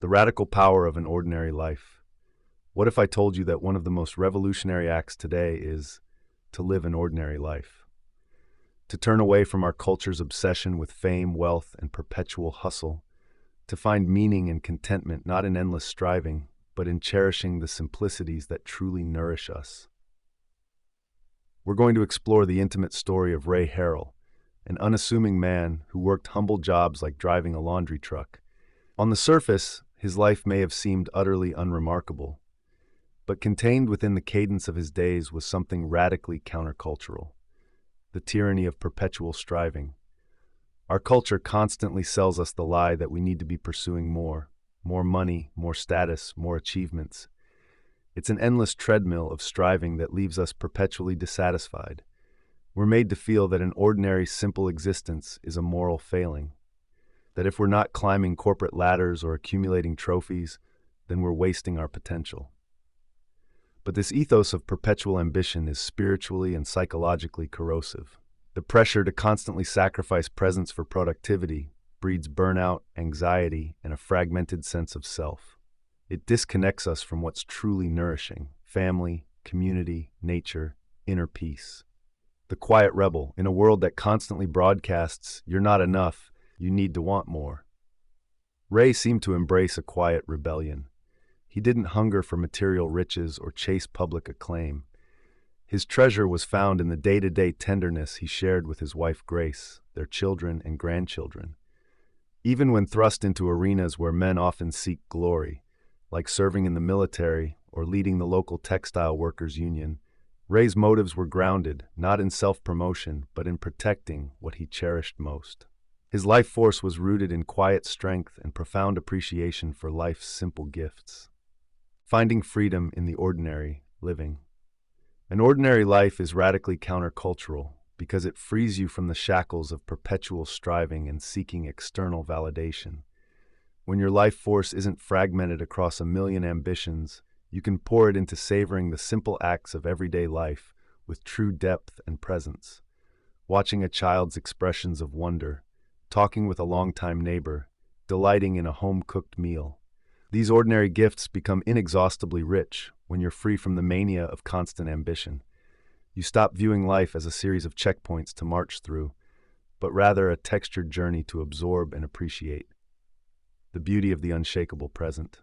The radical power of an ordinary life. What if I told you that one of the most revolutionary acts today is to live an ordinary life? To turn away from our culture's obsession with fame, wealth, and perpetual hustle, to find meaning and contentment not in endless striving, but in cherishing the simplicities that truly nourish us. We're going to explore the intimate story of Ray Harrell, an unassuming man who worked humble jobs like driving a laundry truck. On the surface, his life may have seemed utterly unremarkable, but contained within the cadence of his days was something radically countercultural: the tyranny of perpetual striving. Our culture constantly sells us the lie that we need to be pursuing more money, more status, more achievements. It's an endless treadmill of striving that leaves us perpetually dissatisfied. We're made to feel that an ordinary, simple existence is a moral failing, that if we're not climbing corporate ladders or accumulating trophies, then we're wasting our potential. But this ethos of perpetual ambition is spiritually and psychologically corrosive. The pressure to constantly sacrifice presence for productivity breeds burnout, anxiety, and a fragmented sense of self. It disconnects us from what's truly nourishing: family, community, nature, inner peace. The quiet rebel, in a world that constantly broadcasts, "You're not enough, you need to want more." Ray seemed to embrace a quiet rebellion. He didn't hunger for material riches or chase public acclaim. His treasure was found in the day-to-day tenderness he shared with his wife Grace, their children and grandchildren. Even when thrust into arenas where men often seek glory, like serving in the military or leading the local textile workers' union, Ray's motives were grounded, not in self-promotion, but in protecting what he cherished most. His life force was rooted in quiet strength and profound appreciation for life's simple gifts. Finding freedom in the ordinary, living. An ordinary life is radically countercultural because it frees you from the shackles of perpetual striving and seeking external validation. When your life force isn't fragmented across a million ambitions, you can pour it into savoring the simple acts of everyday life with true depth and presence. Watching a child's expressions of wonder, talking with a longtime neighbor, delighting in a home-cooked meal. These ordinary gifts become inexhaustibly rich when you're free from the mania of constant ambition. You stop viewing life as a series of checkpoints to march through, but rather a textured journey to absorb and appreciate. The beauty of the unshakable present.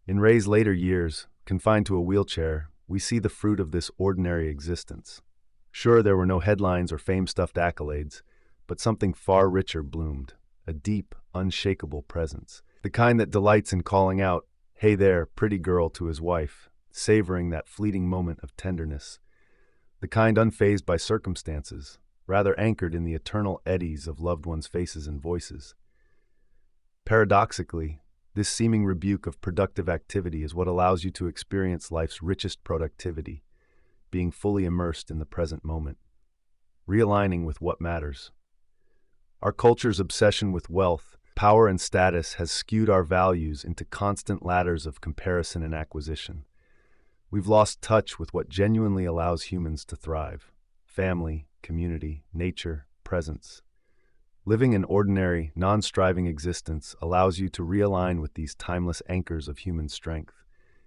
In Ray's later years, confined to a wheelchair, we see the fruit of this ordinary existence. Sure, there were no headlines or fame-stuffed accolades, but something far richer bloomed: a deep, unshakable presence. The kind that delights in calling out, "Hey there, pretty girl," to his wife, savoring that fleeting moment of tenderness. The kind unfazed by circumstances, rather anchored in the eternal eddies of loved ones' faces and voices. Paradoxically, this seeming rebuke of productive activity is what allows you to experience life's richest productivity, being fully immersed in the present moment, realigning with what matters. Our culture's obsession with wealth, power, and status has skewed our values into constant ladders of comparison and acquisition. We've lost touch with what genuinely allows humans to thrive: family, community, nature, presence. Living an ordinary, non-striving existence allows you to realign with these timeless anchors of human strength.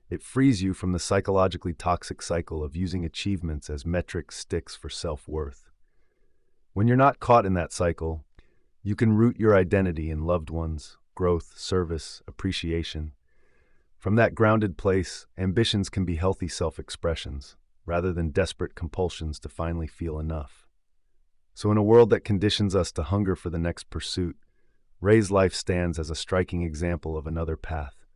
It frees you from the psychologically toxic cycle of using achievements as metric sticks for self-worth. When you're not caught in that cycle, you can root your identity in loved ones, growth, service, appreciation. From that grounded place, ambitions can be healthy self-expressions, rather than desperate compulsions to finally feel enough. So in a world that conditions us to hunger for the next pursuit, Ray's life stands as a striking example of another path,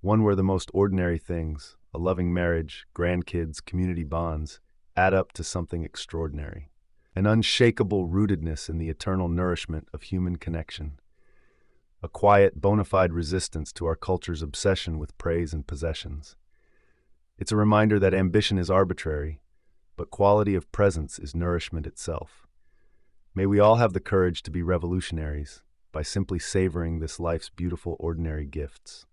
one where the most ordinary things, a loving marriage, grandkids, community bonds, add up to something extraordinary. An unshakable rootedness in the eternal nourishment of human connection. A quiet, bona fide resistance to our culture's obsession with praise and possessions. It's a reminder that ambition is arbitrary, but quality of presence is nourishment itself. May we all have the courage to be revolutionaries by simply savoring this life's beautiful ordinary gifts.